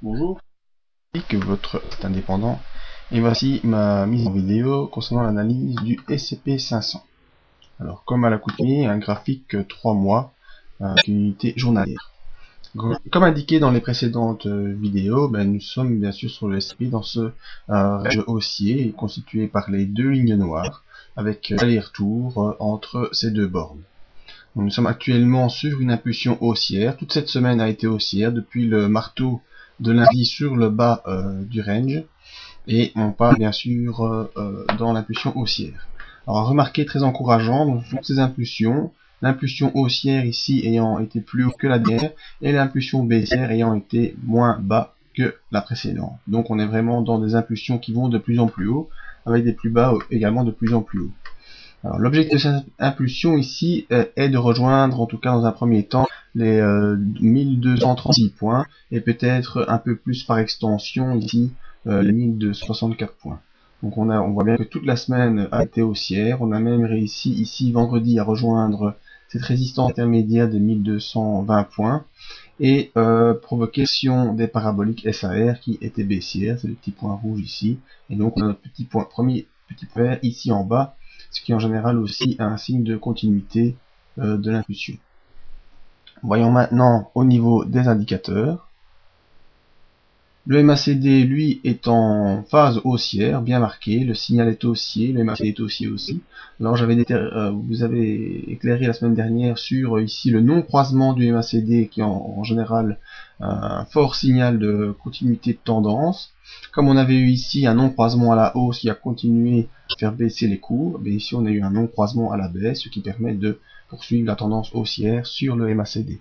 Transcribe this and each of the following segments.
Bonjour, que votre site indépendant et voici ma mise en vidéo concernant l'analyse du SCP-500. Alors comme à l'accoutumée, un graphique 3 mois avec une unité journalière. Comme indiqué dans les précédentes vidéos, nous sommes bien sûr sur le SCP dans ce range haussier constitué par les deux lignes noires avec aller-retour entre ces deux bornes. Donc, nous sommes actuellement sur une impulsion haussière. Toute cette semaine a été haussière depuis le marteau de lundi sur le bas du range. Et on part bien sûr dans l'impulsion haussière. Alors remarquez, très encourageant, donc toutes ces impulsions, l'impulsion haussière ici ayant été plus haut que la dernière, et l'impulsion baissière ayant été moins bas que la précédente. Donc on est vraiment dans des impulsions qui vont de plus en plus haut, avec des plus bas également de plus en plus haut. Alors l'objectif de cette impulsion ici est de rejoindre, en tout cas dans un premier temps, les 1236 points, et peut-être un peu plus par extension ici, les 1264 points. Donc on voit bien que toute la semaine a été haussière. On a même réussi ici vendredi à rejoindre cette résistance intermédiaire de 1220 points et provoquer des paraboliques SAR qui étaient baissières, c'est le petit point rouge ici, et donc on a notre petit point, premier petit point ici en bas, ce qui est en général aussi un signe de continuité de l'impulsion. Voyons maintenant au niveau des indicateurs. Le MACD, lui, est en phase haussière, bien marqué. Le signal est haussier, le MACD est haussier aussi. Alors, vous avez éclairé la semaine dernière sur ici le non-croisement du MACD, qui est en général un fort signal de continuité de tendance. Comme on avait eu ici un non-croisement à la hausse qui a continué à faire baisser les cours, mais ici on a eu un non-croisement à la baisse, ce qui permet de poursuivre la tendance haussière sur le MACD.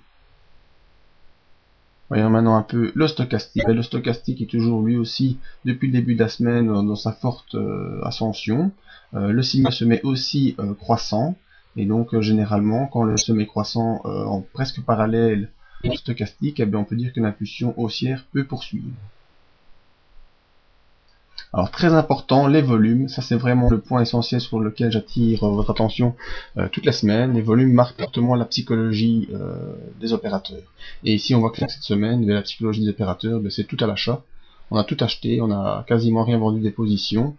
Voyons maintenant un peu le stochastique. Le stochastique est toujours lui aussi, depuis le début de la semaine, dans sa forte ascension. Le signal se met aussi croissant. Et donc généralement, quand le se met croissant en presque parallèle au stochastique, on peut dire que l'impulsion haussière peut poursuivre. Alors très important, les volumes, ça c'est vraiment le point essentiel sur lequel j'attire votre attention toute la semaine. Les volumes marquent fortement la psychologie des opérateurs. Et ici on voit que cette semaine, la psychologie des opérateurs, c'est tout à l'achat. On a tout acheté, on a quasiment rien vendu des positions.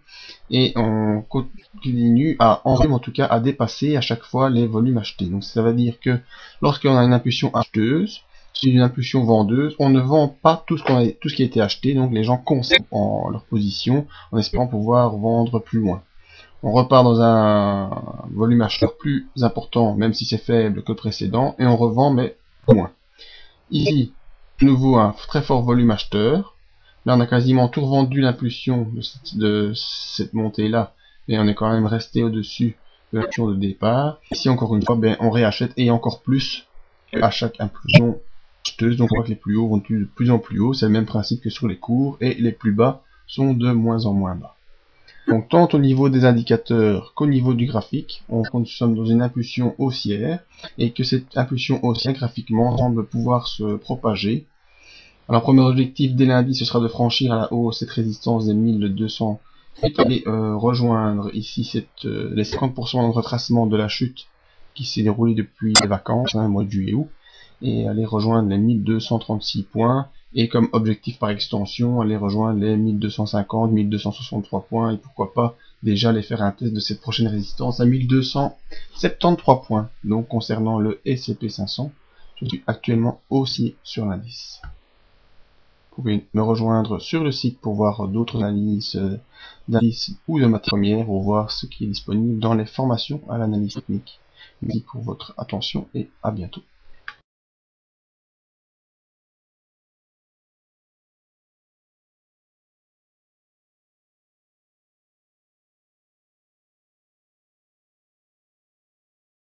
Et on continue en volume en tout cas, à dépasser à chaque fois les volumes achetés. Donc ça veut dire que lorsqu'on a une impulsion acheteuse, une impulsion vendeuse, on ne vend pas tout ce qui a été acheté, donc les gens conservent en leur position en espérant pouvoir vendre plus loin. On repart dans un volume acheteur plus important, même si c'est faible que le précédent, et on revend mais moins. Ici, de nouveau un très fort volume acheteur. Là, on a quasiment tout revendu l'impulsion de cette montée-là, et on est quand même resté au-dessus de l'impulsion de départ. Ici, encore une fois, on réachète et encore plus à chaque impulsion acheteuse. Donc on voit que les plus hauts vont de plus en plus haut, c'est le même principe que sur les cours, et les plus bas sont de moins en moins bas. Donc tant au niveau des indicateurs qu'au niveau du graphique, nous sommes dans une impulsion haussière, et que cette impulsion haussière graphiquement semble pouvoir se propager. Alors premier objectif dès lundi, ce sera de franchir à la hausse cette résistance des 1200 et rejoindre ici les 50% de retracement de la chute qui s'est déroulée depuis les vacances, mois de juillet-août, et aller rejoindre les 1236 points, et comme objectif par extension, aller rejoindre les 1250, 1263 points, et pourquoi pas déjà aller faire un test de cette prochaine résistance à 1273 points. Donc concernant le SCP-500, je suis actuellement aussi sur l'indice. Vous pouvez me rejoindre sur le site pour voir d'autres analyses d'indices ou de matières premières, ou voir ce qui est disponible dans les formations à l'analyse technique. Merci pour votre attention et à bientôt.